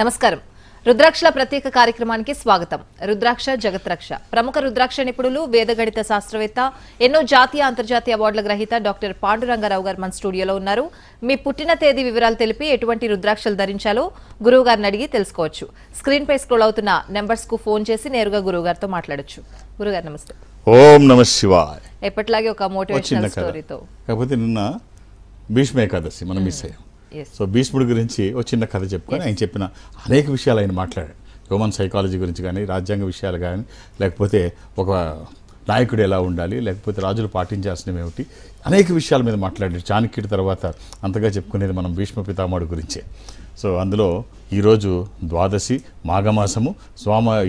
నమస్కారం. రుద్రాక్షల ప్రత్యేక కార్యక్రమానికి స్వాగతం. రుద్రాక్ష జగత్రక్ష. ప్రముఖ రుద్రాక్ష నిపుణులు, వేదగణిత శాస్త్రవేత్త, ఎన్నో జాతీయ అంతర్జాతీయ అవార్డుల గ్రహీత డాక్టర్ పాండురంగారావు గారు మన స్టూడియోలో ఉన్నారు. మీ పుట్టిన తేదీ వివరాలు తెలిపి ఎటువంటి రుద్రాక్షలు ధరించాలో గురువు గారిని అడిగి తెలుసుకోవచ్చు. స్క్రీన్ పై స్క్రోల్ అవుతున్న నెంబర్స్ కు ఫోన్ చేసి నేరుగా గురువు గారితో మాట్లాడొచ్చు. గురుగారు నమస్తే. ఓం నమః శివాయ. ఎప్పటిలాగే ఒక మోటివేషనల్ స్టోరీతో. కాకపోతే నిన్న భీష్మ ఏకాదశి మనం మిస్ అయ్యాం. సో భీష్ముడి గురించి ఒక చిన్న కథ చెప్పుకొని ఆయన చెప్పిన అనేక విషయాలు ఆయన మాట్లాడాడు. హ్యూమన్ సైకాలజీ గురించి కానీ, రాజ్యాంగ విషయాలు కానీ, లేకపోతే ఒక నాయకుడు ఎలా ఉండాలి, లేకపోతే రాజులు పాటించాల్సినవి ఏమిటి, అనేక విషయాల మీద మాట్లాడాడు. చాణక్యుడి తర్వాత అంతగా చెప్పుకునేది మనం భీష్మ పితామహుడి గురించే. సో అందులో ఈరోజు ద్వాదశి, మాఘమాసము,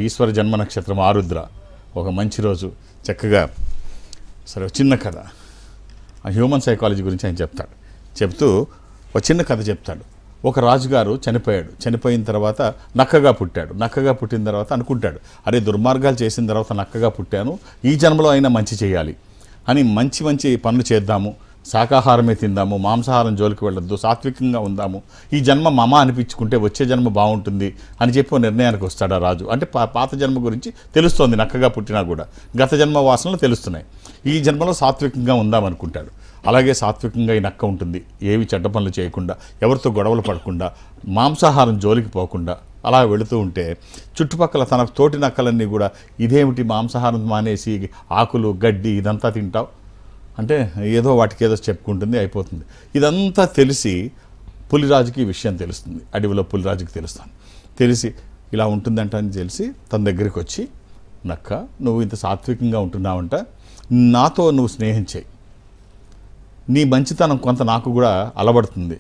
ఈశ్వర జన్మ నక్షత్రం ఆరుద్ర, ఒక మంచి రోజు. చక్కగా సరే చిన్న కథ హ్యూమన్ సైకాలజీ గురించి ఆయన చెప్తాడు. చెప్తూ ఒక చిన్న కథ చెప్తాడు. ఒక రాజుగారు చనిపోయాడు. చనిపోయిన తర్వాత నక్కగా పుట్టాడు. నక్కగా పుట్టిన తర్వాత అనుకుంటాడు, అరే దుర్మార్గాలు చేసిన తర్వాత నక్కగా పుట్టాను, ఈ జన్మలో అయినా మంచి చేయాలి అని మంచి మంచి పనులు చేద్దాము, శాకాహారమే తిందాము, మాంసాహారం జోలికి వెళ్ళొద్దు, సాత్వికంగా ఉందాము, ఈ జన్మ మమ అనిపించుకుంటే వచ్చే జన్మ బాగుంటుంది అని చెప్పి ఒక నిర్ణయానికి వస్తాడు ఆ రాజు. అంటే పాత జన్మ గురించి తెలుస్తోంది, నక్కగా పుట్టినా కూడా గత జన్మ వాసనలు తెలుస్తున్నాయి. ఈ జన్మలో సాత్వికంగా ఉందామనుకుంటాడు. అలాగే సాత్వికంగా ఈ నక్క ఉంటుంది, ఏవి చెడ్డ పనులు చేయకుండా, ఎవరితో గొడవలు పడకుండా, మాంసాహారం జోలికి పోకుండా అలా వెళుతూ ఉంటే చుట్టుపక్కల తన తోటి నక్కలన్నీ కూడా ఇదేమిటి మాంసాహారం మానేసి ఆకులు గడ్డి ఇదంతా తింటావు అంటే ఏదో వాటికి ఏదో చెప్పుకుంటుంది, అయిపోతుంది. ఇదంతా తెలిసి పులిరాజుకి ఈ విషయం తెలుస్తుంది. అడవిలో పులిరాజుకి తెలుస్తుంది. తెలిసి ఇలా ఉంటుందంట అని తెలిసి తన దగ్గరికి వచ్చి, నక్క నువ్వు ఇంత సాత్వికంగా ఉంటున్నావంట, నాతో నువ్వు స్నేహం చేయి, నీ మంచితనం కొంత నాకు కూడా అలవడుతుంది,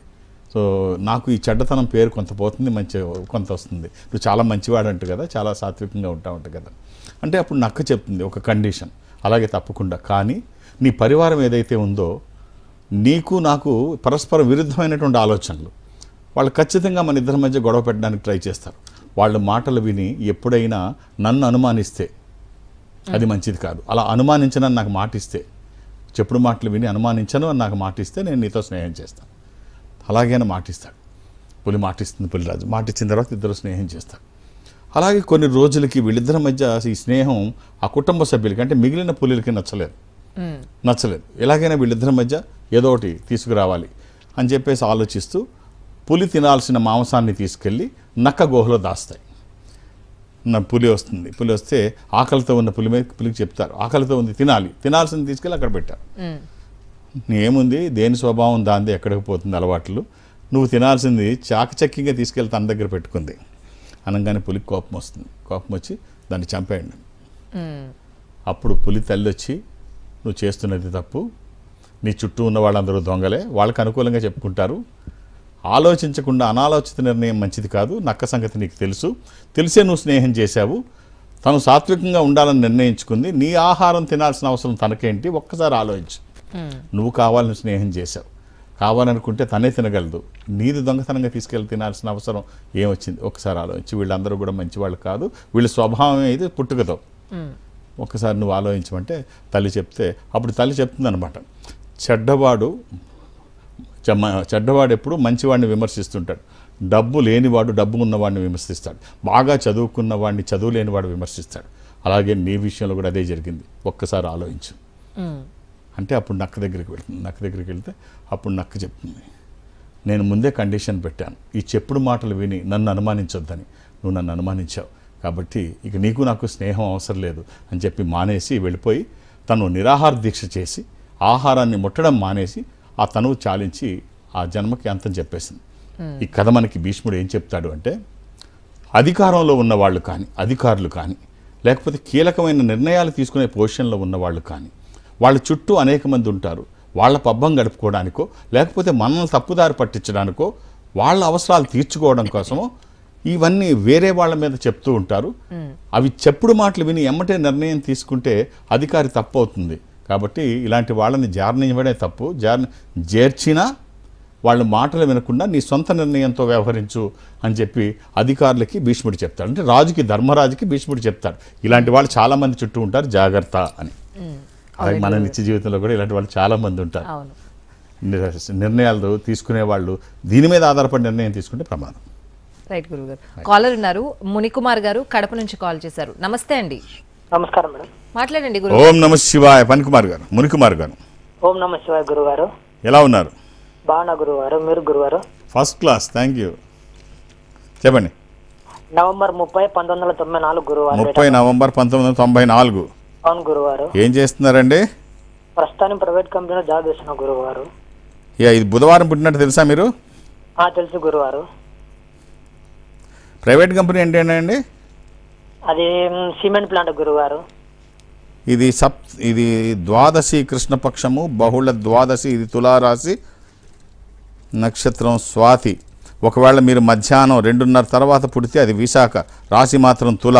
సో నాకు ఈ చెడ్డతనం పేరు కొంత పోతుంది, మంచి కొంత వస్తుంది, నువ్వు చాలా మంచివాడంట కదా, చాలా సాత్వికంగా ఉంటావంట కదా అంటే అప్పుడు నక్క చెప్తుంది ఒక కండిషన్, అలాగే తప్పకుండా, కానీ నీ పరివారం ఏదైతే ఉందో నీకు నాకు పరస్పర విరుద్ధమైనటువంటి ఆలోచనలు, వాళ్ళు ఖచ్చితంగా మన ఇద్దరి మధ్య గొడవ పెట్టడానికి ట్రై చేస్తారు. వాళ్ళ మాటలు విని ఎప్పుడైనా నన్ను అనుమానిస్తే అది మంచిది కాదు. అలా అనుమానించనని నాకు మాటిస్తే, చెప్పుడు మాటలు విని అనుమానించను అని నాకు మాటిస్తే నేను నీతో స్నేహం చేస్తాను. అలాగే మాటిస్తాడు పులి, మాటిస్తుంది పులిరాజు. మాటిచ్చిన తర్వాత ఇద్దరు స్నేహం చేస్తారు. అలాగే కొన్ని రోజులకి వీళ్ళిద్దరి మధ్య ఈ స్నేహం ఆ కుటుంబ సభ్యులకి అంటే మిగిలిన పులులకి నచ్చలేదు. ఎలాగైనా వీళ్ళిద్దరి మధ్య ఏదో ఒకటి తీసుకురావాలి అని చెప్పేసి ఆలోచిస్తూ పులి తినాల్సిన మాంసాన్ని తీసుకెళ్ళి నక్క గుహలో దాస్తాయి. పులి వస్తుంది, పులి వస్తే ఆకలితో ఉన్న పులికి చెప్తారు, ఆకలితో ఉంది తినాలి, తినాల్సింది తీసుకెళ్ళి అక్కడ పెట్టారు. ఏముంది, దేని స్వభావం దాంది, ఎక్కడికి పోతుంది అలవాట్లు, నువ్వు తినాల్సింది చాకచక్యంగా తీసుకెళ్ళి తన దగ్గర పెట్టుకుంది అనగానే పులికి కోపం వస్తుంది. కోపం వచ్చి దాన్ని చంపేయండి. అప్పుడు పులి తల్లి వచ్చి, నువ్వు చేస్తున్నది తప్పు, నీ చుట్టూ ఉన్న వాళ్ళందరూ దొంగలే, వాళ్ళకి అనుకూలంగా చెప్పుకుంటారు, ఆలోచించకుండా అనాలోచిత నిర్ణయం మంచిది కాదు, నక్క సంగతి నీకు తెలుసు, తెలిసే నువ్వు స్నేహం చేశావు, తను సాత్వికంగా ఉండాలని నిర్ణయించుకుంది, నీ ఆహారం తినాల్సిన అవసరం తనకేంటి, ఒక్కసారి ఆలోచించు, నువ్వు కావాలని స్నేహం చేశావు, కావాలనుకుంటే తనే తినగలదు, నీది దొంగతనంగా తీసుకెళ్ళి తినాల్సిన అవసరం ఏమొచ్చింది, ఒక్కసారి ఆలోచించి, వీళ్ళందరూ కూడా మంచివాళ్ళు కాదు, వీళ్ళ స్వభావం ఇది పుట్టుకతో, ఒక్కసారి నువ్వు ఆలోచించమంటే తల్లి చెప్తే అప్పుడు తల్లి చెప్తుంది అనమాట, చెడ్డవాడు ఎప్పుడు మంచివాడిని విమర్శిస్తుంటాడు, డబ్బు లేనివాడు డబ్బు ఉన్నవాడిని విమర్శిస్తాడు, బాగా చదువుకున్న వాడిని చదువు లేనివాడు విమర్శిస్తాడు, అలాగే నీ విషయంలో కూడా అదే జరిగింది, ఒక్కసారి ఆలోచించు అంటే అప్పుడు నక్క దగ్గరికి వెళ్తుంది. నక్క దగ్గరికి వెళ్తే అప్పుడు నక్క చెప్తుంది, నేను ముందే కండిషన్ పెట్టాను, ఈ చెప్పుడు మాటలు విని నన్ను అనుమానించొద్దని, నువ్వు నన్ను అనుమానించావు కాబట్టి ఇక నీకు నాకు స్నేహం అవసరం లేదు అని చెప్పి మానేసి వెళ్ళిపోయి తను నిరాహార దీక్ష చేసి ఆహారాన్ని ముట్టడం మానేసి ఆ తనువు చాలించి ఆ జన్మకి అంతం చెప్పేసింది. ఈ కథ మనకి భీష్ముడు ఏం చెప్తాడు అంటే, అధికారంలో ఉన్నవాళ్ళు కానీ, అధికారులు కానీ, లేకపోతే కీలకమైన నిర్ణయాలు తీసుకునే పొజిషన్లో ఉన్నవాళ్ళు కానీ, వాళ్ళ చుట్టూ అనేక మంది ఉంటారు, వాళ్ళ పబ్బం గడుపుకోవడానికో లేకపోతే మనల్ని తప్పుదారి పట్టించడానికో వాళ్ళ అవసరాలు తీర్చుకోవడం కోసమో ఇవన్నీ వేరే వాళ్ళ మీద చెప్తూ ఉంటారు. అవి చెప్పుడు మాటలు విని ఎమ్మటే నిర్ణయం తీసుకుంటే అధికారి తప్పు అవుతుంది. కాబట్టి ఇలాంటి వాళ్ళని జారనివ్వడే తప్పు, చేర్చినా వాళ్ళ మాటలు వినకుండా నీ సొంత నిర్ణయంతో వ్యవహరించు అని చెప్పి అధికారులకి భీష్ముడు చెప్తాడు. అంటే రాజుకి, ధర్మరాజుకి భీష్ముడు చెప్తాడు, ఇలాంటి వాళ్ళు చాలామంది చుట్టూ ఉంటారు, జాగ్రత్త అని. అలాగే మన నిత్య జీవితంలో కూడా ఇలాంటి వాళ్ళు చాలామంది ఉంటారు. నిర్ణయాలు తీసుకునే వాళ్ళు దీని మీద ఆధారపడి నిర్ణయం తీసుకుంటే ప్రమాదం. రైట్ గురువు గారు. కాలర్ ఉన్నారు, మునికుమార్ గారు కడప నుంచి కాల్ చేశారు. నమస్తే అండి. నమస్కారం మేడం. మాట్లాడండి గురువు. ఓం నమ శివాయ. పనికుమార్ గారు, మునికుమార్ గారు, ఓం నమ శివాయ గురుగారు. ఎలా ఉన్నారు? బాగున్నా గురుగారు, మీరు గురుగారు? First class, thank you. చెప్పండి. నవంబర్ 30, 1994 గురువారు. 30 నవంబర్ 1994. అవును గురువారు. ఏం చేస్తున్నారండి? ప్రస్తుతానికి ప్రైవేట్ కంపెనీలో జాబ్ చేస్తున్నా గురువారు. ఇది బుధవారం పుట్టినట్టు తెలుసా మీరు? తెలుసు గురువారు. ప్రైవేట్ కంపెనీ ఏంటండి? అది సిమెంట్ ప్లాంట్ గురువారు. ఇది ద్వాదశి కృష్ణపక్షము, బహుళ ద్వాదశి. ఇది తులారాశి, నక్షత్రం స్వాతి. ఒకవేళ మీరు మధ్యాహ్నం 2:30 తర్వాత పుడితే అది విశాఖ, రాశి మాత్రం తుల.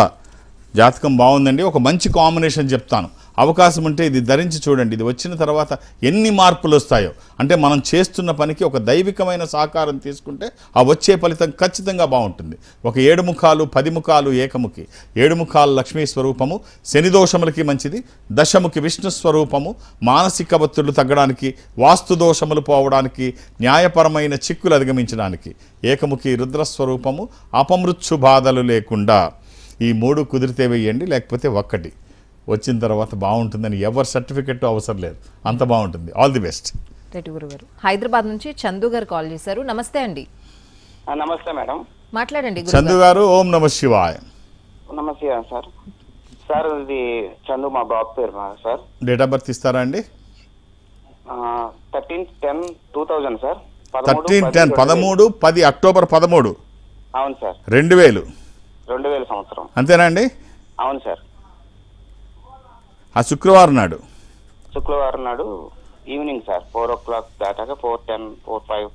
జాతకం బాగుందండి. ఒక మంచి కాంబినేషన్ చెప్తాను, అవకాశం ఉంటే ఇది ధరించి చూడండి. ఇది వచ్చిన తర్వాత ఎన్ని మార్పులు వస్తాయో, అంటే మనం చేస్తున్న పనికి ఒక దైవికమైన సహకారం తీసుకుంటే ఆ వచ్చే ఫలితం ఖచ్చితంగా బాగుంటుంది. ఒక 7 ముఖాలు 10 ముఖాలు ఏకముఖి. 7 ముఖాలు లక్ష్మీ స్వరూపము, శని దోషములకి మంచిది. దశముఖి విష్ణు స్వరూపము, మానసిక ఒత్తిళ్లు తగ్గడానికి, వాస్తు దోషములు పోవడానికి, న్యాయపరమైన చిక్కులు అధిగమించడానికి. ఏకముఖి రుద్రస్వరూపము, అపమృత్యు బాధలు లేకుండా. ఈ 3 కుదిరితే వేయండి, లేకపోతే ఒక్కటి. వచ్చిన తర్వాత బాగుంటుందని ఎవరి సర్టిఫికెట్ అవసరం లేదు, అంత బాగుంటుంది. All the best. రైట్ గురుగారు. హైదరాబాద్ నుంచి చందు గారు కాల్ చేశారు. నమస్తే అండి. నమస్తే మేడం. మాట్లాడండి చందు గారు. ఓం నమ శివాయ. నమస్తే సార్. సార్ ఇది చందు మా బాబు పేరు సార్. డేట్ ఆఫ్ బర్త్ ఇస్తారా అండి? 13/10/2000 సార్. 13/10 అక్టోబర్ 13. అవును సార్. 2000 సంవత్సరం. అంతేనా అండి? అవును సార్. ఆ శుక్రవారం నాడు ఈవినింగ్ సార్ 4 o'clock దాటాక 4:10, 4:05.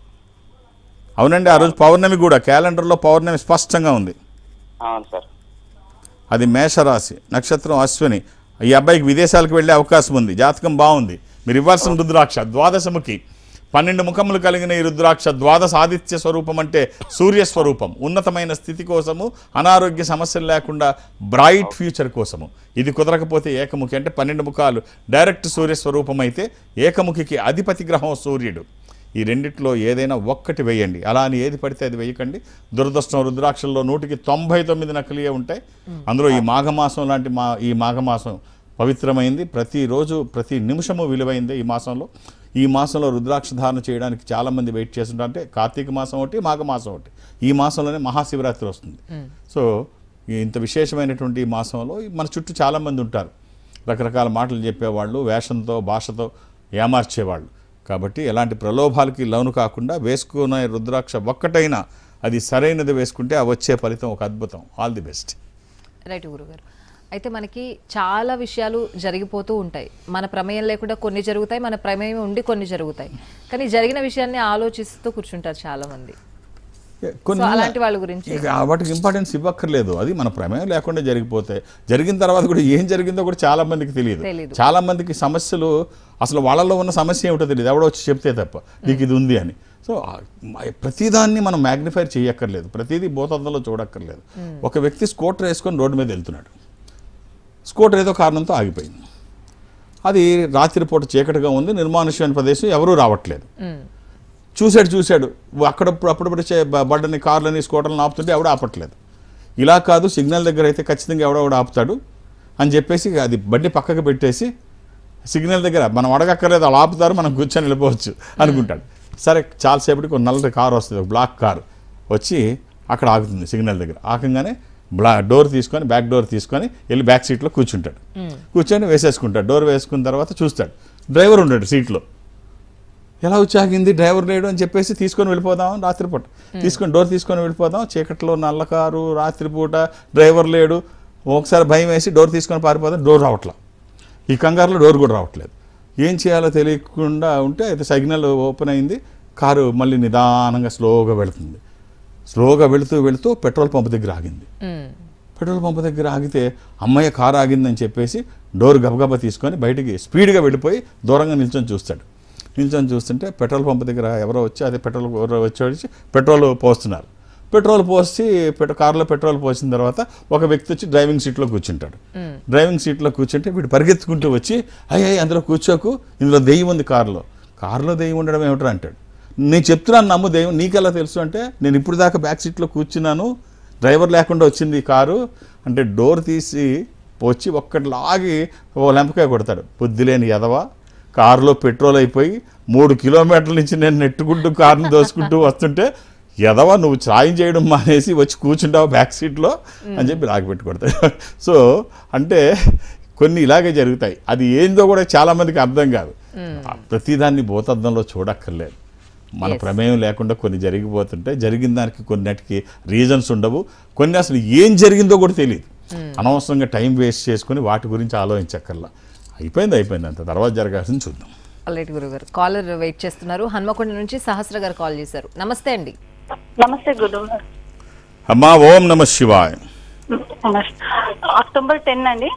అవునండి, ఆ రోజు పౌర్ణమి కూడా. క్యాలెండర్లో పౌర్ణమి స్పష్టంగా ఉంది. అవును సార్. అది మేషరాశి, నక్షత్రం అశ్విని. ఈ అబ్బాయికి విదేశాలకు వెళ్ళే అవకాశం ఉంది. జాతకం బాగుంది. మీరు ఇవ్వాల్సిన రుద్రాక్ష ద్వాదశముఖి. 12 ముఖములు కలిగిన ఈ రుద్రాక్ష ద్వాదశ ఆదిత్య స్వరూపం, అంటే సూర్యస్వరూపం. ఉన్నతమైన స్థితి కోసము, అనారోగ్య సమస్యలు లేకుండా బ్రైట్ ఫ్యూచర్ కోసము. ఇది కుదరకపోతే ఏకముఖి, అంటే 12 ముఖాలు డైరెక్ట్ సూర్యస్వరూపం అయితే ఏకముఖికి అధిపతి గ్రహం సూర్యుడు. ఈ రెండిట్లో ఏదైనా ఒక్కటి వేయండి. అలా అని ఏది పడితే అది వేయకండి. దురదృష్టం, రుద్రాక్షల్లో 199 నకిలీయే ఉంటాయి. అందులో ఈ మాఘమాసం లాంటి ఈ మాఘమాసం పవిత్రమైంది. ప్రతిరోజు ప్రతి నిమిషము విలువైంది. ఈ మాసంలో రుద్రాక్ష ధారణ చేయడానికి చాలామంది వెయిట్ చేస్తుంటారు. అంటే కార్తీక మాసం ఒకటి, మాఘమాసం ఒకటి. ఈ మాసంలోనే మహాశివరాత్రి వస్తుంది. సో ఇంత విశేషమైనటువంటి ఈ మాసంలో మన చుట్టూ చాలామంది ఉంటారు. రకరకాల మాటలు చెప్పేవాళ్ళు, వేషంతో భాషతో ఏమార్చేవాళ్ళు. కాబట్టి ఎలాంటి ప్రలోభాలకి లోను కాకుండా వేసుకునే రుద్రాక్ష ఒక్కటైనా అది సరైనది వేసుకుంటే ఆ వచ్చే ఫలితం ఒక అద్భుతం. All the best. రైట్ గురుగారు. అయితే మనకి చాలా విషయాలు జరిగిపోతూ ఉంటాయి. మన ప్రమేయం లేకుండా కొన్ని జరుగుతాయి, మన ప్రమేయం ఉండి కొన్ని జరుగుతాయి. కానీ జరిగిన విషయాన్ని ఆలోచిస్తూ కూర్చుంటారు చాలా మంది. అలాంటి వాళ్ళ గురించి వాటికి ఇంపార్టెన్స్ ఇవ్వక్కర్లేదు. అది మన ప్రమేయం లేకుండా జరిగిపోతాయి. జరిగిన తర్వాత కూడా ఏం జరిగిందో కూడా చాలా మందికి తెలియదు. చాలా మందికి సమస్యలు అసలు వాళ్ళలో ఉన్న సమస్య ఏమిటో తెలియదు, ఎవడో వచ్చి చెప్తే తప్ప నీకు ఇది ఉంది అని. సో ప్రతిదాన్ని మనం మ్యాగ్నిఫై చేయక్కర్లేదు, ప్రతిదీ భూతద్దంలో చూడక్కర్లేదు. ఒక వ్యక్తి స్కూటర్ వేసుకొని రోడ్డు మీద వెళ్తున్నాడు. స్కూటర్ ఏదో కారణంతో ఆగిపోయింది. అది రాత్రిపూట చీకటిగా ఉంది, నిర్మానుష్యమైన ప్రదేశం, ఎవరూ రావట్లేదు. చూశాడు అప్పుడప్పుడు బడ్డని, కార్లని, స్కూటర్లను ఆపుతుంటే ఎవడో ఆపట్లేదు. ఇలా కాదు, సిగ్నల్ దగ్గర అయితే ఖచ్చితంగా ఎవడో ఆపుతాడు అని చెప్పేసి అది బండి పక్కకు పెట్టేసి సిగ్నల్ దగ్గర మనం అడగక్కర్లేదు, అలా ఆపుతారు, మనం కూర్చొని వెళ్ళిపోవచ్చు అనుకుంటాడు. సరే, చాలాసేపటికి ఒక నల్లటి కారు వస్తుంది, ఒక బ్లాక్ కారు వచ్చి అక్కడ ఆగుతుంది సిగ్నల్ దగ్గర. ఆగంగానే బ్యాక్ డోర్ తీసుకొని వెళ్ళి బ్యాక్ సీట్లో కూర్చుంటాడు. కూర్చొని వేసేసుకుంటాడు. డోర్ వేసుకున్న తర్వాత చూస్తాడు, డ్రైవర్ ఉంటాడు సీట్లో. ఎలా వచ్చాగింది, డ్రైవర్ లేడు అని చెప్పేసి తీసుకొని వెళ్ళిపోదాం, రాత్రిపూట డోర్ తీసుకొని వెళ్ళిపోదాం. చీకట్లో నల్లకారు, రాత్రిపూట, డ్రైవర్ లేడు. ఒకసారి భయం వేసి డోర్ తీసుకొని పారిపోదాం, డోర్ రావట్లేదు. ఈ కంగారులో డోర్ కూడా రావట్లేదు. ఏం చేయాలో తెలియకుండా ఉంటే అయితే సిగ్నల్ ఓపెన్ అయింది. కారు మళ్ళీ నిదానంగా స్లోగా వెళుతుంది. స్లోగా వెళుతూ పెట్రోల్ పంప్ దగ్గర ఆగింది. పెట్రోల్ పంప్ దగ్గర ఆగితే అమ్మయ్య కారు ఆగిందని చెప్పేసి డోర్ గబగబా తీసుకొని బయటికి స్పీడ్గా వెళ్ళిపోయి దూరంగా నిల్చొని చూస్తుంటే పెట్రోల్ పంప్ దగ్గర ఎవరో వచ్చి పెట్రోల్ పోస్తున్నారు. పెట్రోల్ పోసి కారులో పెట్రోల్ పోసిన తర్వాత ఒక వ్యక్తి వచ్చి డ్రైవింగ్ సీట్లో కూర్చుంటాడు. డ్రైవింగ్ సీట్లో కూర్చుంటే వీడు పరిగెత్తుకుంటూ వచ్చి అయ్యి అందులో కూర్చోకు, ఇందులో దెయ్యం ఉంది, కారులో దెయ్యం ఉండడం ఏమిటో అంటాడు. నేను చెప్తున్నాను నమ్ముదేం, నీకెలా తెలుసు అంటే నేను ఇప్పుడు దాకా బ్యాక్ సీట్లో కూర్చున్నాను, డ్రైవర్ లేకుండా వచ్చింది ఈ కారు అంటే డోర్ తీసి వచ్చి ఒక్కటి లాగి ఓ లెంపకాయ కొడతాడు. బుద్ధి లేని ఎదవ, కారులో పెట్రోల్ అయిపోయి 3 కిలోమీటర్ల నుంచి నేను నెట్టుకుంటూ కారుని దోసుకుంటూ వస్తుంటే ఎదవ నువ్వు సాయం చేయడం మానేసి వచ్చి కూర్చుంటావు బ్యాక్ సీట్లో అని చెప్పి లాగి పెట్టి కొడతాడు. సో అంటే కొన్ని ఇలాగే జరుగుతాయి. అది ఏందో కూడా చాలామందికి అర్థం కాదు. ప్రతిదాన్ని భూతద్దంలో చూడక్కర్లేదు. మన ప్రమేయం లేకుండా కొన్ని జరిగిపోతుంటే జరిగిన దానికి కొన్నిటికి రీజన్స్ ఉండవు, కొన్ని అసలు ఏం జరిగిందో కూడా తెలియదు. అనవసరంగా టైం వేస్ట్ చేసుకుని వాటి గురించి ఆలోచించక్కర్లా. అయిపోయింది అంత, తర్వాత జరగాల్సింది చూద్దాం. ఆల్రెడీ గురుగారు కాలర్ వెయిట్ చేస్తున్నారు. హన్మకొండ నుంచి సహస్ర గారు కాల్ చేశారు. నమస్తే అండి. నమస్తే గురుగారు. అమ్మా ఓం నమ శివాయ. అక్టోబర్ 10 అండి.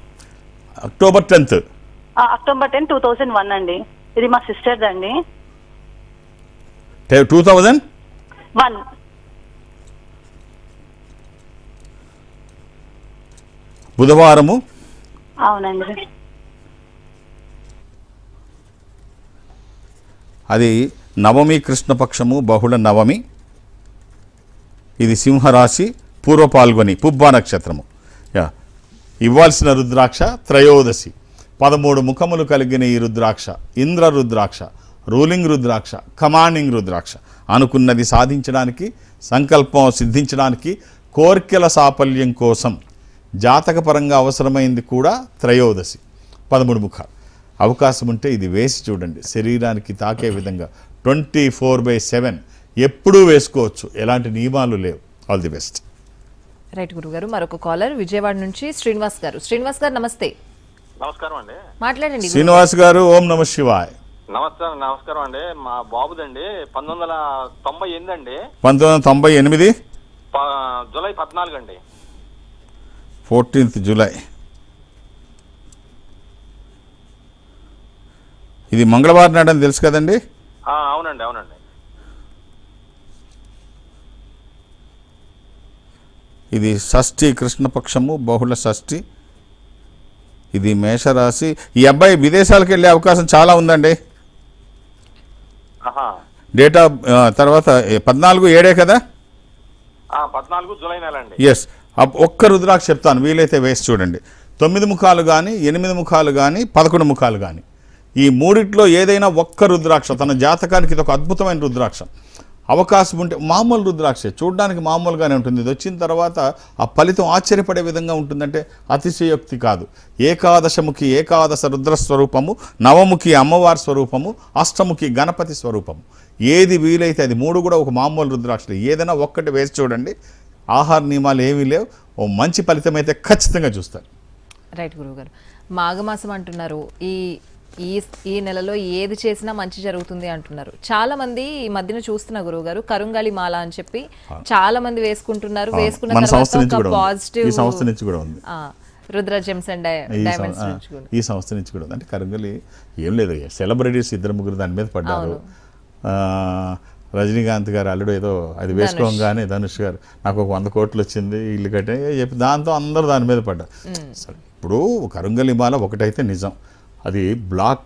October 10th. అక్టోబర్ 10, 2001 అండి. ఇది మా సిస్టర్ అండి. 2001 బుధవారము. అవునండి. అది నవమి, కృష్ణపక్షము, బహుళ నవమి. ఇది సింహరాశి, పూర్వ పాల్గొని, పుబ్బా నక్షత్రము. ఇవ్వాల్సిన రుద్రాక్ష త్రయోదశి. 13 ముఖములు కలిగిన ఈ రుద్రాక్ష ఇంద్ర రుద్రాక్ష, రూలింగ్ రుద్రాక్ష, కమాండింగ్ రుద్రాక్ష. అనుకున్నది సాధించడానికి, సంకల్పం సిద్ధించడానికి, కోర్కెల సాఫల్యం కోసం జాతకపరంగా అవసరమైంది కూడా త్రయోదశి. 13 ముఖాలు. అవకాశం ఉంటే ఇది వేసి చూడండి, శరీరానికి తాకే విధంగా 24/7 ఎప్పుడూ వేసుకోవచ్చు, ఎలాంటి నియమాలు లేవు. All the best. రైట్ గురుగారు. మరొక కాలర్ విజయవాడ నుంచి శ్రీనివాస్ గారు. శ్రీనివాస్ గారు నమస్తే. నమస్కారం అండి. మాట్లాడండి. శ్రీనివాస్ గారు ఓం నమ శివాయ్. నమస్కారం అండి. మా బాబుదండి 1998 అండి. 1998 జూలై 14 అండి. 14th July. ఇది మంగళవారం నాడని తెలుసు కదండి. అవునండి. ఇది షష్ఠి, కృష్ణపక్షము, బహుళ షష్ఠి. ఇది మేషరాశి. ఈ అబ్బాయి విదేశాలకు వెళ్ళే అవకాశం చాలా ఉందండి. డేట్ ఆఫ్ తర్వాత 14/7 కదా. 14 జూలై నెల అండి. ఎస్. ఒక్క రుద్రాక్ష చెప్తాను, వీలైతే వేసి చూడండి. 9 ముఖాలు కానీ, 8 ముఖాలు కానీ, 11 ముఖాలు కానీ, ఈ మూడిట్లో ఏదైనా ఒక్క రుద్రాక్ష తన జాతకానికి ఇది ఒక అద్భుతమైన రుద్రాక్ష. అవకాశం ఉంటే మామూలు రుద్రాక్ష చూడడానికి మామూలుగానే ఉంటుంది, ఇది వచ్చిన తర్వాత ఆ ఫలితం ఆశ్చర్యపడే విధంగా ఉంటుందంటే అతిశయోక్తి కాదు. ఏకాదశముఖి ఏకాదశ రుద్రస్వరూపము, నవముఖి అమ్మవారి స్వరూపము, అష్టముఖి గణపతి స్వరూపము. ఏది వీలైతే అది 3 కూడా ఒక మామూలు రుద్రాక్షలు. ఏదైనా ఒక్కటి వేసి చూడండి. ఆహార నియమాలు ఏమీ లేవు, ఓ మంచి ఫలితం అయితే ఖచ్చితంగా చూస్తారు. రైట్ గురుగారు. మాఘమాసం అంటున్నారు. ఈ నెలలో ఏది చేసినా మంచి జరుగుతుంది అంటున్నారు. చాలా మంది ఈ మధ్యన చూస్తున్న గురువుగారు కరుంగళి మాల అని చెప్పి చాలా మంది వేసుకుంటున్నారు. వేసుకున్న తర్వాత పాజిటివ్ ఈ సంస్థ నుంచి కూడా ఉంది. రుద్ర జెమ్స్ అండ్ డైమండ్స్ నుంచి కూడా ఈ సంస్థ నుంచి కూడా అంటే కరుంగళి ఏం లేదు, సెలబ్రిటీస్ 2-3 దాని మీద పడ్డారు. రజనీకాంత్ గారు అల్లుడు ఏదో అది వేసుకోగానే ధనుష్ గారు నాకు ఒక 100 కోట్లు వచ్చింది ఇల్లు కట్టే చెప్పి దాంతో అందరూ దాని మీద పడ్డారు. సరే, ఇప్పుడు కరుంగళి మాల ఒకటైతే నిజం, అది బ్లాక్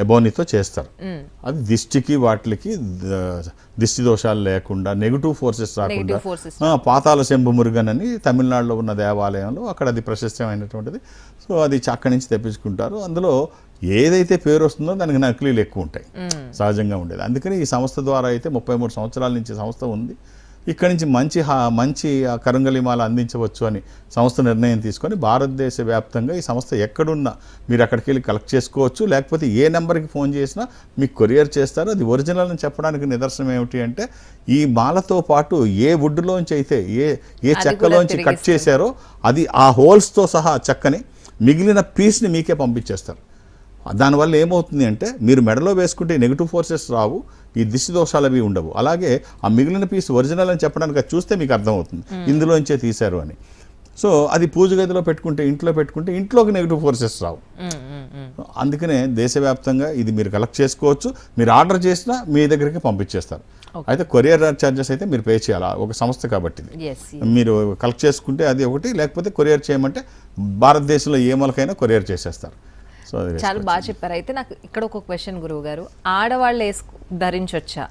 ఎబోనీతో చేస్తారు. అది దిష్టికి వాటికి దిష్టి దోషాలు లేకుండా, నెగిటివ్ ఫోర్సెస్ రాకుండా. పాతాల శంభు మురుగన్ అని తమిళనాడులో ఉన్న దేవాలయంలో అక్కడ అది ప్రశస్తమైనటువంటిది. సో అది అక్కడి నుంచి తెప్పించుకుంటారు. అందులో ఏదైతే పేరు వస్తుందో దానికి నకిలీలు ఎక్కువ ఉంటాయి, సహజంగా ఉండేది. అందుకని ఈ సంస్థ ద్వారా అయితే 33 సంవత్సరాల నుంచి సంస్థ ఉంది. ఇక్కడి నుంచి మంచి కరుంగళి మాల అందించవచ్చు అని సంస్థ నిర్ణయం తీసుకొని భారతదేశ వ్యాప్తంగా ఈ సంస్థ ఎక్కడున్నా మీరు అక్కడికి వెళ్ళి కలెక్ట్ చేసుకోవచ్చు. లేకపోతే ఏ నెంబర్కి ఫోన్ చేసినా మీకు కొరియర్ చేస్తారు. అది ఒరిజినల్ అని చెప్పడానికి నిదర్శనం ఏమిటి అంటే ఈ మాలతో పాటు ఏ వుడ్లోంచి అయితే ఏ చెక్కలోంచి కట్ చేశారో అది ఆ హోల్స్తో సహా చెక్కని మిగిలిన పీస్ని మీకే పంపించేస్తారు. దానివల్ల ఏమవుతుంది అంటే మీరు మెడలో వేసుకుంటే నెగిటివ్ ఫోర్సెస్ రావు, ఈ దిష్టి దోషాలు అవి ఉండవు. అలాగే ఆ మిగిలిన పీస్ ఒరిజినల్ అని చెప్పడానికి అది చూస్తే మీకు అర్థమవుతుంది ఇందులోంచే తీశారు అని. సో అది పూజ గదిలో పెట్టుకుంటే, ఇంట్లో పెట్టుకుంటే ఇంట్లోకి నెగిటివ్ ఫోర్సెస్ రావు. అందుకనే దేశవ్యాప్తంగా ఇది మీరు కలెక్ట్ చేసుకోవచ్చు. మీరు ఆర్డర్ చేసినా మీ దగ్గరికి పంపించేస్తారు. అయితే కొరియర్ ఛార్జెస్ అయితే మీరు పే చేయాలి, ఒక సంస్థ కాబట్టి. మీరు కలెక్ట్ చేసుకుంటే అది ఒకటి, లేకపోతే కొరియర్ చేయమంటే భారతదేశంలో ఏ మూలకైనా కొరియర్ చేసేస్తారు. చాలా బాగా చెప్పారు. అయితే నాకు ఇక్కడ ఒక క్వశ్చన్ గురువు గారు, ఆడవాళ్ళు ధరించొచ్చా?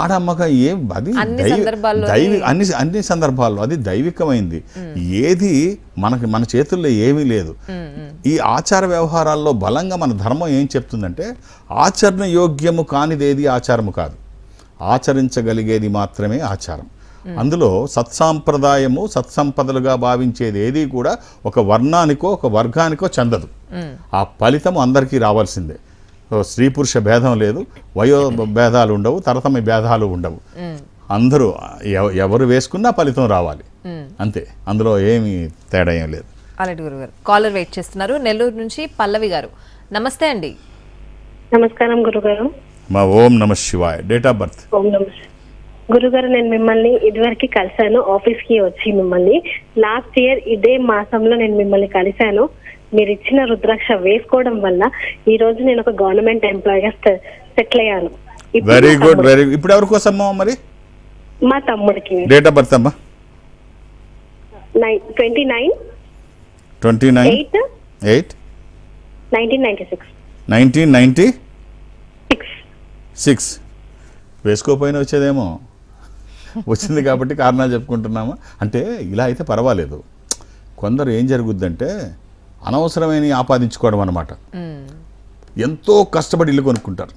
ఆడమ్మకం ఏం అది అన్ని సందర్భాల్లో అన్ని సందర్భాల్లో అది దైవికమైంది. ఏది మన చేతుల్లో ఏమీ లేదు. ఈ ఆచార వ్యవహారాల్లో బలంగా మన ధర్మం ఏం చెప్తుందంటే ఆచరణ యోగ్యము కానిదేది ఆచారము కాదు, ఆచరించగలిగేది మాత్రమే ఆచారం. అందులో సత్సాంప్రదాయము సత్సంపదలుగా భావించేది ఏది కూడా ఒక వర్ణానికో ఒక వర్గానికో చెందదు. ఆ ఫలితం అందరికీ రావాల్సిందే. స్త్రీ పురుష భేదం లేదు, వయో భేదాలు ఉండవు, తరతమ భేదాలు ఉండవు. అందరూ ఎవరు వేసుకున్నా ఫలితం రావాలి అంతే, అందులో ఏమీ తేడా ఏం లేదు. అలాంటి గురుగారు కాలర్ వెయిట్ చేస్తున్నారు. నెల్లూరు నుంచి పల్లవి గారు. నమస్తే అండి. నమస్కారం గురుగారు. మా ఓం నమ శివాయ. Date of birth? ఓం నమస్తే గురుగారు. నేను మిమ్మల్ని ఇదివరకు కలిశాను, ఆఫీస్ కి వచ్చి మిమ్మల్ని లాస్ట్ ఇయర్ ఇదే మాసంలో నేను మిమ్మల్ని కలిశాను. మీరు ఇచ్చిన రుద్రాక్ష వేసుకోవడం వల్ల ఈ రోజు నేను ఒక గవర్నమెంట్ ఎంప్లాయ్ గా సెటిల్ అయ్యాను. Very good, very good. ఇప్పుడు ఎవరి కోసం మరి? మా తమ్ముడికి. డేట్ ఆఫ్ బర్త్ అమ్మా? 29/8/1996. వేసుకోపోయినా వచ్చేదేమో, వచ్చింది కాబట్టి కారణాలు చెప్పుకుంటున్నామా అంటే. ఇలా అయితే పర్వాలేదు. కొందరు ఏం జరుగుద్దంటే అనవసరమైన ఆపాదించుకోవడం అన్నమాట. ఎంతో కష్టపడి ఇల్లు కొనుక్కుంటారు,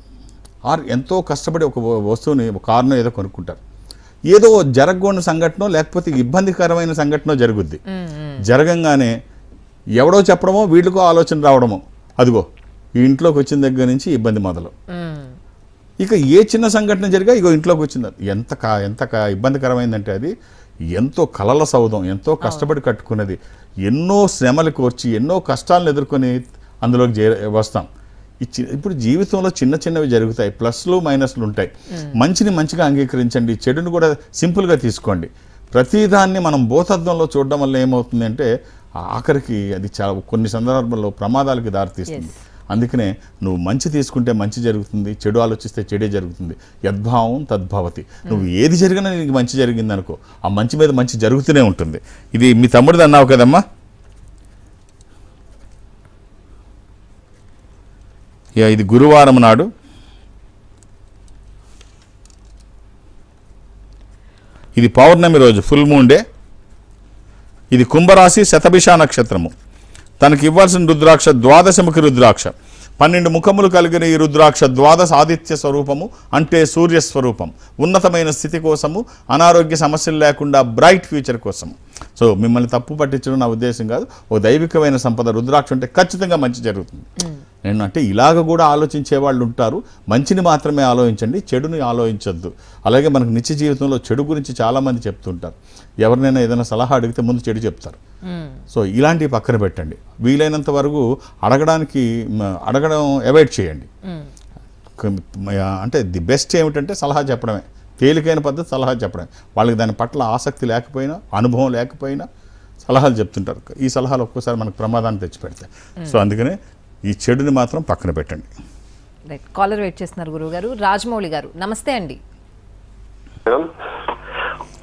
ఎంతో కష్టపడి ఒక వస్తువుని, ఒక కారును ఏదో కొనుక్కుంటారు. ఏదో జరగకూడని సంఘటన లేకపోతే ఇబ్బందికరమైన సంఘటన జరుగుద్ది. జరగంగానే ఎవడో చెప్పడమో వీళ్ళకో ఆలోచన రావడమో, అదిగో ఈ ఇంట్లోకి వచ్చిన దగ్గర నుంచి ఇబ్బంది మొదలు. ఇక ఏ చిన్న సంఘటన జరిగా ఇగో ఇంట్లోకి వచ్చింది. ఎంత ఇబ్బందికరమైందంటే అది ఎంతో కలల సౌధం, ఎంతో కష్టపడి కట్టుకున్నది, ఎన్నో శ్రమలు కోర్చి ఎన్నో కష్టాలను ఎదుర్కొని అందులోకి వస్తాం. ఇప్పుడు జీవితంలో చిన్న చిన్నవి జరుగుతాయి, ప్లస్లు మైనస్లు ఉంటాయి. మంచిని మంచిగా అంగీకరించండి, చెడును కూడా సింపుల్గా తీసుకోండి. ప్రతిదాన్ని మనం భూతత్వంలో చూడడం వల్ల ఏమవుతుంది అంటే ఆఖరికి అది చాలా కొన్ని సందర్భాల్లో ప్రమాదాలకి దారితీస్తుంది. అందుకనే నువ్వు మంచి తీసుకుంటే మంచి జరుగుతుంది, చెడు ఆలోచిస్తే చెడే జరుగుతుంది. యద్భావం తద్భవతి. నువ్వు ఏది జరిగినా నీకు మంచి జరిగింది అనుకో, ఆ మంచి మీద మంచి జరుగుతూనే ఉంటుంది. ఇది మీ తమ్ముడిది అన్నావు కదమ్మా? ఇది గురువారం నాడు. ఇది పౌర్ణమి రోజు, ఫుల్ మూన్ డే. ఇది కుంభరాశి, శతభిష నక్షత్రము. తనకి ఇవ్వాల్సిన రుద్రాక్ష ద్వాదశముఖి రుద్రాక్ష. 12 ముఖములు కలిగిన ఈ రుద్రాక్ష ద్వాదశ ఆదిత్య స్వరూపము, అంటే సూర్య స్వరూపం. ఉన్నతమైన స్థితి కోసము, అనారోగ్య సమస్యలు లేకుండా బ్రైట్ ఫ్యూచర్ కోసము. సో మిమ్మల్ని తప్పు పట్టించడం నా ఉద్దేశం కాదు. ఓ దైవికమైన సంపద రుద్రాక్ష ఉంటే ఖచ్చితంగా మంచి జరుగుతుంది. నేను అంటే ఇలాగ కూడా ఆలోచించే వాళ్ళు ఉంటారు. మంచిని మాత్రమే ఆలోచించండి, చెడుని ఆలోచించద్దు. అలాగే మనకు నిత్య జీవితంలో చెడు గురించి చాలామంది చెప్తుంటారు. ఎవరినైనా ఏదైనా సలహా అడిగితే ముందు చెడు చెప్తారు. సో ఇలాంటివి పక్కన పెట్టండి. వీలైనంత వరకు అడగడం అవాయిడ్ చేయండి. అంటే ది బెస్ట్ ఏమిటంటే సలహా చెప్పడమే, తేలికైన పద్ధతి సలహా చెప్పడమే. వాళ్ళకి దాని పట్ల ఆసక్తి లేకపోయినా, అనుభవం లేకపోయినా సలహాలు చెప్తుంటారు. ఈ సలహాలు ఒక్కోసారి మనకు ప్రమాదాన్ని తెచ్చిపెడతాయి. సో అందుకనే ఈ చెడుని మాత్రం పక్కన పెట్టండి. కాలర్ వెయిట్ చేస్తున్నారు గురువుగారు. రాజమౌళి గారు. నమస్తే అండి.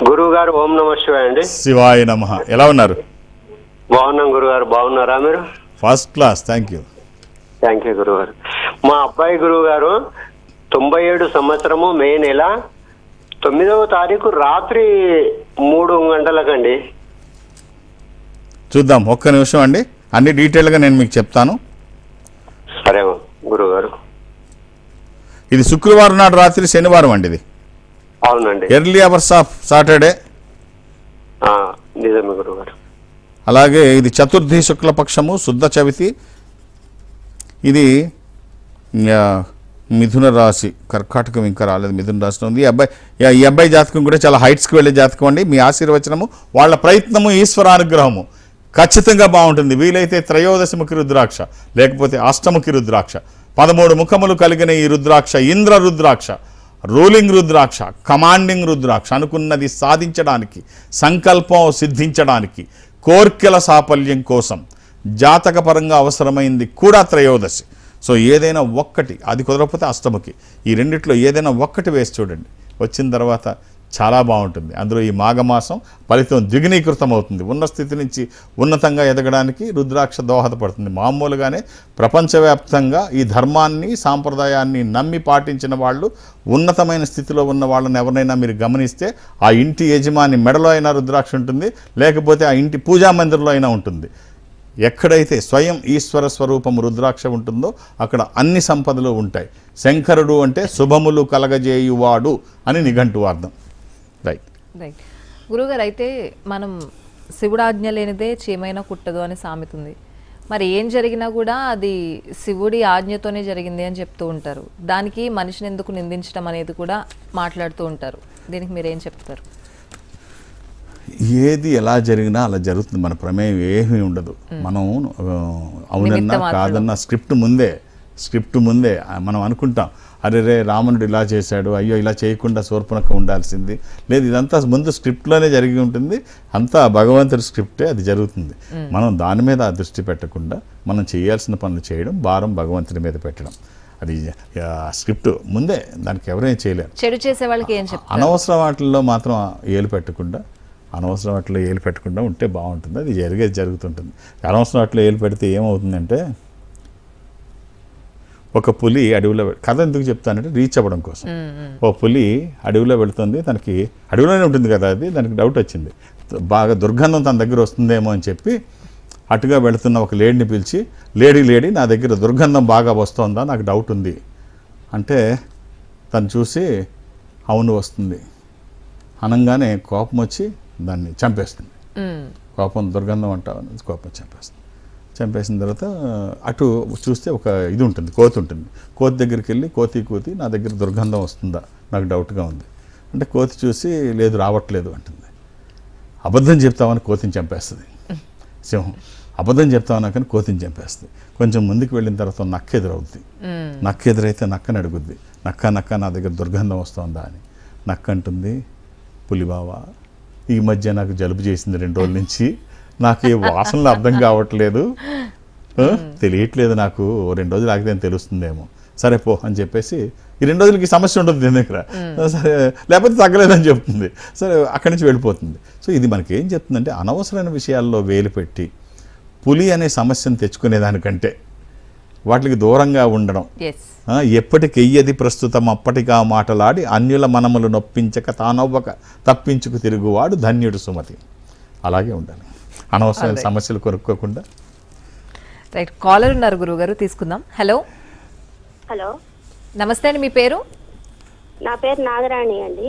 గురువుగారు ఓం నమ శివాయ అండి. శివాయ నమః. ఎలా ఉన్నారు? బాగున్నాం గురుగారు. బాగున్నారా మీరు? First class. థ్యాంక్ యూ గురుగారు. మా అబ్బాయి గురువుగారు 97 సంవత్సరము మే నెల 9వ తారీఖు రాత్రి 3 గంటలకండి. చూద్దాం, ఒక్క నిమిషం అండి, అన్ని డీటెయిల్గా నేను మీకు చెప్తాను. సరే గురుగారు. ఇది శుక్రవారం నాడు రాత్రి, శనివారం అండి ఇది. అవునండి. Early hours of Saturday. నిజమే గురుగారు. అలాగే ఇది చతుర్థి శుక్లపక్షము, శుద్ధ చవితి. ఇది మిథున రాశి, కర్కాటకం ఇంకా రాలేదు, మిథున రాశిలో ఉంది. ఈ అబ్బాయి జాతకం కూడా చాలా హైట్స్కి వెళ్ళే జాతకం అండి. మీ ఆశీర్వచనము, వాళ్ళ ప్రయత్నము, ఈశ్వరానుగ్రహము ఖచ్చితంగా బాగుంటుంది. వీలైతే త్రయోదశముఖి రుద్రాక్ష లేకపోతే అష్టముఖి రుద్రాక్ష. 13 ముఖములు కలిగిన ఈ రుద్రాక్ష ఇంద్ర రుద్రాక్ష, రూలింగ్ రుద్రాక్ష, కమాండింగ్ రుద్రాక్ష. అనుకున్నది సాధించడానికి, సంకల్పం సిద్ధించడానికి, కోర్కెల సాఫల్యం కోసం, జాతకపరంగా అవసరమైంది కూడా త్రయోదశి. సో ఏదైనా ఒక్కటి, అది కుదరకపోతే అష్టముఖి, ఈ రెండిట్లో ఏదైనా ఒక్కటి వేసి చూడండి. వచ్చిన తర్వాత చాలా బాగుంటుంది. అందులో ఈ మాఘమాసం ఫలితం ద్విగుణీకృతం అవుతుంది. ఉన్న స్థితి నుంచి ఉన్నతంగా ఎదగడానికి రుద్రాక్ష దోహదపడుతుంది. మామూలుగానే ప్రపంచవ్యాప్తంగా ఈ ధర్మాన్ని సాంప్రదాయాన్ని నమ్మి పాటించిన వాళ్ళు ఉన్నతమైన స్థితిలో ఉన్న వాళ్ళని ఎవరినైనా మీరు గమనిస్తే ఆ ఇంటి యజమాని మెడలో అయినా రుద్రాక్ష ఉంటుంది, లేకపోతే ఆ ఇంటి పూజా మందిరంలో అయినా ఉంటుంది. ఎక్కడైతే స్వయం ఈశ్వర స్వరూపం రుద్రాక్ష ఉంటుందో అక్కడ అన్ని సంపదలు ఉంటాయి. శంకరుడు అంటే శుభములు కలగజేయువాడు అని నిఘంటువార్థం. రైట్ రైట్ గురుగారు, అయితే మనం శివుడాజ్ఞ లేనిదే చీమైనా కుట్టదు అని సామెత ఉంది. మరి ఏం జరిగినా కూడా అది శివుడి ఆజ్ఞతోనే జరిగింది అని చెప్తూ ఉంటారు. దానికి మనిషిని ఎందుకు నిందించడం అనేది కూడా మాట్లాడుతూ ఉంటారు. దీనికి మీరేం చెప్తారు? ఏది ఎలా జరిగినా అలా జరుగుతుంది. మన ప్రమేయం ఏమీ ఉండదు. మనం అవునన్నా కాదన్నా స్క్రిప్ట్ ముందే మనం అనుకుంటాం, అరే రే రావణుడు ఇలా చేశాడు, అయ్యో ఇలా చేయకుండా శూర్పణఖ ఉండాల్సింది. లేదు, ఇదంతా ముందు స్క్రిప్ట్లోనే జరిగి ఉంటుంది. అంతా భగవంతుడి స్క్రిప్టే, అది జరుగుతుంది. మనం దాని మీద దృష్టి పెట్టకుండా మనం చేయాల్సిన పనులు చేయడం, భారం భగవంతుడి మీద పెట్టడం, అది స్క్రిప్ట్ ముందే. దానికి ఎవరేం చేయలేరు. చెడు చేసే వాళ్ళకి ఏం చెప్తారు? అనవసర వాటిల్లో మాత్రం ఏలు పెట్టకుండా ఉంటే బాగుంటుంది. అది జరుగుతుంటుంది. అనవసరం వాటిలో ఏలు పెడితే ఏమవుతుందంటే, ఒక పులి అడవిలో, కథ ఎందుకు చెప్తానంటే రీచ్ అవ్వడం కోసం. ఓ పులి అడవిలో వెళుతుంది, తనకి అడవిలోనే ఉంటుంది కదా అది, దానికి డౌట్ వచ్చింది. బాగా దుర్గంధం తన దగ్గర వస్తుందేమో అని చెప్పి అటుగా వెళుతున్న ఒక లేడీని పిలిచి, లేడీ నా దగ్గర దుర్గంధం బాగా వస్తుందా, నాకు డౌట్ ఉంది అంటే తను చూసి అవును వస్తుంది అనగానే కోపం వచ్చి దాన్ని చంపేస్తుంది. కోపం దుర్గంధం అంటావు, కోపం చంపేసిన తర్వాత అటు చూస్తే ఒక ఇది ఉంటుంది, కోతి ఉంటుంది. కోతి దగ్గరికి వెళ్ళి, కోతి నా దగ్గర దుర్గంధం వస్తుందా, నాకు డౌట్గా ఉంది అంటే కోతి చూసి లేదు రావట్లేదు అంటుంది. అబద్ధం చెప్తామని కోతిని చంపేస్తుంది. సింహం అబద్ధం చెప్తామన్నా కానీ కోతిని చంపేస్తుంది. కొంచెం ముందుకు వెళ్ళిన తర్వాత నక్క ఎదురవుద్ది. నక్క ఎదురైతే నక్కని అడుగుద్ది, నక్క నా దగ్గర దుర్గంధం వస్తుందా అని. నక్క అంటుంది, పులిబావా ఈ మధ్య నాకు జలుబు చేసింది 2 రోజుల నుంచి, నాకు ఏ వాసనలు అర్థం కావట్లేదు, తెలియట్లేదు, నాకు 2 రోజులు ఆగితే తెలుస్తుందేమో, సరే పో అని చెప్పేసి ఈ 2 రోజులకి సమస్య ఉంటుంది దీని దగ్గర, సరే లేకపోతే తగ్గలేదని చెప్తుంది. సరే అక్కడి నుంచి వెళ్ళిపోతుంది. సో ఇది మనకి ఏం చెప్తుందంటే, అనవసరమైన విషయాల్లో వేలు పెట్టి పులి అనే సమస్యను తెచ్చుకునేదానికంటే వాటికి దూరంగా ఉండడం. ఎప్పటికెయ్యది ప్రస్తుతం అప్పటికా మాటలాడి అన్యుల మనములు నొప్పించక తానవ్వక తప్పించుకు తిరుగువాడు ధన్యుడు సుమతి. అలాగే ఉండాలి, అనవసరమైన సమస్యలు కొనుక్కోకుండా. రైట్, కాలర్ ఉన్నారు గురుగారు, తీసుకుందాం. హలో నమస్తే అండి, మీ పేరు? నా పేరు నాగరాణి అండి.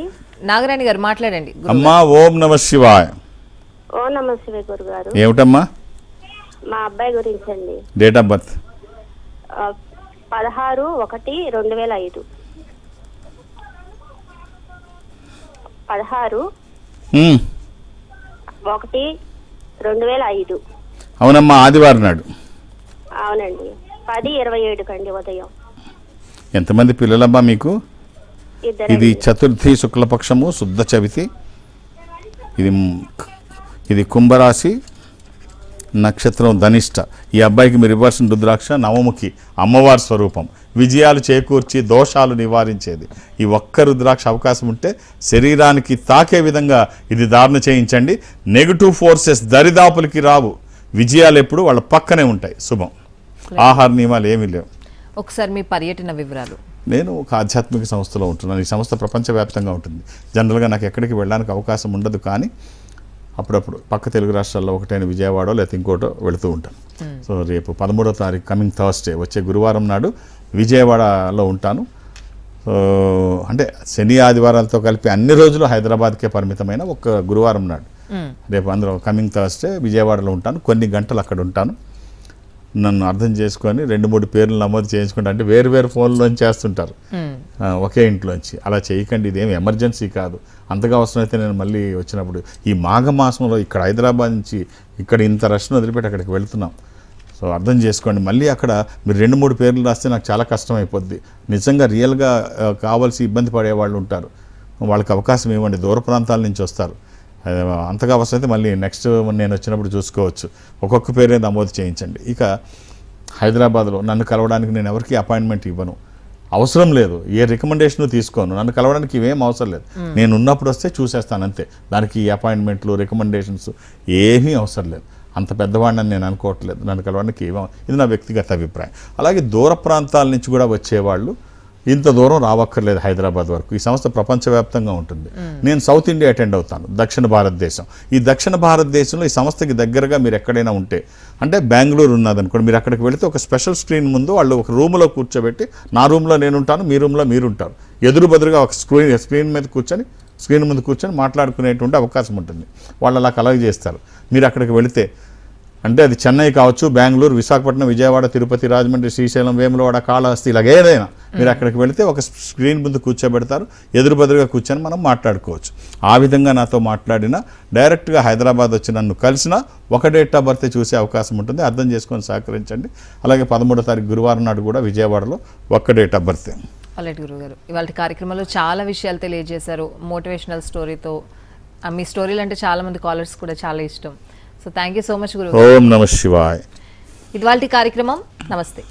నాగరాణి గారు మాట్లాడండి. అమ్మా ఓం నమ శివాయ. ఓం నమ శివాయ గురుగారు. ఏమిటమ్మా? మా అబ్బాయి గురించి అండి. Date of birth 16/1/2005. 16/1/2005. అవునమ్మా, ఆదివారం నాడు. అవునండి, 10:27 కండి ఉదయం. ఎంతమంది పిల్లలమ్మా మీకు? ఇది 2. చతుర్థి శుక్లపక్షము శుద్ధ చవితి. ఇది కుంభరాశి, నక్షత్రం ధనిష్ట. ఈ అబ్బాయికి మీరు ఇవ్వాల్సిన రుద్రాక్ష నవముఖి, అమ్మవారి స్వరూపం, విజయాలు చేకూర్చి దోషాలు నివారించేది. ఈ ఒక్క రుద్రాక్ష అవకాశం ఉంటే శరీరానికి తాకే విధంగా ఇది ధారణ చేయించండి. నెగిటివ్ ఫోర్సెస్ దరిదాపులకి రావు. విజయాలు ఎప్పుడు వాళ్ళ పక్కనే ఉంటాయి. శుభం. ఆహార నియమాలు ఏమీ లేవు. ఒకసారి మీ పర్యటన వివరాలు. నేను ఒక ఆధ్యాత్మిక సంస్థలో ఉంటున్నాను. ఈ సంస్థ ప్రపంచవ్యాప్తంగా ఉంటుంది. జనరల్గా నాకు ఎక్కడికి వెళ్ళడానికి అవకాశం ఉండదు, కానీ అప్పుడప్పుడు పక్క తెలుగు రాష్ట్రాల్లో ఒకటైన విజయవాడ లేకపోతే ఇంకోటో వెళుతూ ఉంటాను. సో రేపు 13వ తారీఖు కమింగ్ థర్స్డే వచ్చే గురువారం నాడు విజయవాడలో ఉంటాను. అంటే శని ఆదివారాలతో కలిపి అన్ని రోజులు హైదరాబాద్కే పరిమితమైన ఒక గురువారం నాడు రేపు అందులో కమింగ్ థర్స్డే విజయవాడలో ఉంటాను. కొన్ని గంటలు అక్కడ ఉంటాను. నన్ను అర్థం చేసుకొని 2-3 పేర్లు నమోదు చేయించుకుంటా. అంటే వేరు ఫోన్లోంచి చేస్తుంటారు, ఒకే ఇంట్లోంచి. అలా చేయకండి, ఇదేమి ఎమర్జెన్సీ కాదు. అంతగా అవసరమైతే నేను మళ్ళీ వచ్చినప్పుడు ఈ మాఘమాసంలో ఇక్కడ హైదరాబాద్ నుంచి ఇక్కడ ఇంత రష్ను వదిలిపెట్టి అక్కడికి వెళ్తున్నాం. సో అర్థం చేసుకోండి. మళ్ళీ అక్కడ మీరు 2-3 పేర్లు రాస్తే నాకు చాలా కష్టం అయిపోద్ది. నిజంగా రియల్గా కావాల్సి ఇబ్బంది పడేవాళ్ళు ఉంటారు, వాళ్ళకి అవకాశం ఇవ్వండి. దూర ప్రాంతాల నుంచి వస్తారు. అంతగా అవసరమైతే మళ్ళీ నెక్స్ట్ నేను వచ్చినప్పుడు చూసుకోవచ్చు. ఒక్కొక్క పేరే నమోదు చేయించండి. ఇక హైదరాబాద్లో నన్ను కలవడానికి నేను ఎవరికి అపాయింట్మెంట్ ఇవ్వను. అవసరం లేదు, ఏ రికమెండేషన్ తీసుకోను, నన్ను కలవడానికి ఇవేం అవసరం లేదు, నేను ఉన్నప్పుడు వస్తే చూసేస్తాను అంతే. దానికి అపాయింట్మెంట్లు, రికమెండేషన్స్ ఏమీ అవసరం లేదు. అంత పెద్దవాడిని నేను అనుకోవట్లేదు, నన్ను కలవడానికి ఇది నా వ్యక్తిగత అభిప్రాయం. అలాగే దూర ప్రాంతాల నుంచి కూడా వచ్చేవాళ్ళు ఇంత దూరం రావక్కర్లేదు హైదరాబాద్ వరకు. ఈ సంస్థ ప్రపంచవ్యాప్తంగా ఉంటుంది. నేను సౌత్ ఇండియా అటెండ్ అవుతాను, దక్షిణ భారతదేశం. ఈ దక్షిణ భారతదేశంలో ఈ సంస్థకి దగ్గరగా మీరు ఎక్కడైనా ఉంటే, అంటే బెంగళూరు ఉన్నదనుకోండి, మీరు అక్కడికి వెళితే ఒక స్పెషల్ స్క్రీన్ ముందు వాళ్ళు ఒక రూమ్లో కూర్చోబెట్టి, నా రూమ్లో నేను ఉంటాను, మీ రూమ్లో మీరు ఉంటారు, ఎదురు బదురుగా ఒక స్క్రీన్ మీద కూర్చొని, స్క్రీన్ ముందు కూర్చొని మాట్లాడుకునేటువంటి అవకాశం ఉంటుంది. వాళ్ళు అలా కలగ చేస్తారు. మీరు అక్కడికి వెళితే, అంటే అది చెన్నై కావచ్చు, బెంగళూరు, విశాఖపట్నం, విజయవాడ, తిరుపతి, రాజమండ్రి, శ్రీశైలం, వేములవాడ, కాళహస్తి, ఇలాగ ఏదైనా మీరు అక్కడికి వెళితే ఒక స్క్రీన్ ముందు కూర్చోబెడతారు, ఎదురు బదురుగా కూర్చొని మనం మాట్లాడుకోవచ్చు. ఆ విధంగా నాతో మాట్లాడినా, డైరెక్ట్గా హైదరాబాద్ వచ్చి నన్ను కలిసినా ఒక డేట్ ఆఫ్ బర్త్ చూసే అవకాశం ఉంటుంది. అర్థం చేసుకొని సహకరించండి. అలాగే 13వ తారీఖు గురువారం నాడు కూడా విజయవాడలో ఒక్క డేట్ ఆఫ్ బర్త్. అలాంటి గురుగారు ఇవాళ కార్యక్రమంలో చాలా విషయాలు తెలియజేశారు, మోటివేషనల్ స్టోరీతో. మీ స్టోరీలు అంటే చాలా మంది కాలర్స్ కూడా చాలా ఇష్టం. So thank you so much గురు. ఓం నమ శివాయ. ఇవాళ కార్యక్రమం నమస్తే.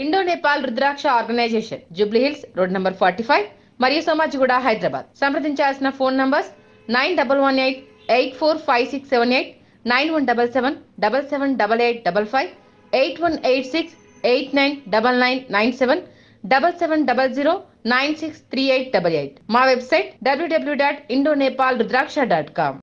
Indo Nepal Rudraksha organization, Jubilee Hills, road number 45 మరియు సమాజిగూడ, హైదరాబాద్. సంప్రదించాల్సిన ఫోన్ నంబర్స్ 9118845678, 9177778855, 8186899997, 7700963888. మా వెబ్సైట్ www.indonepalrudraksha.com.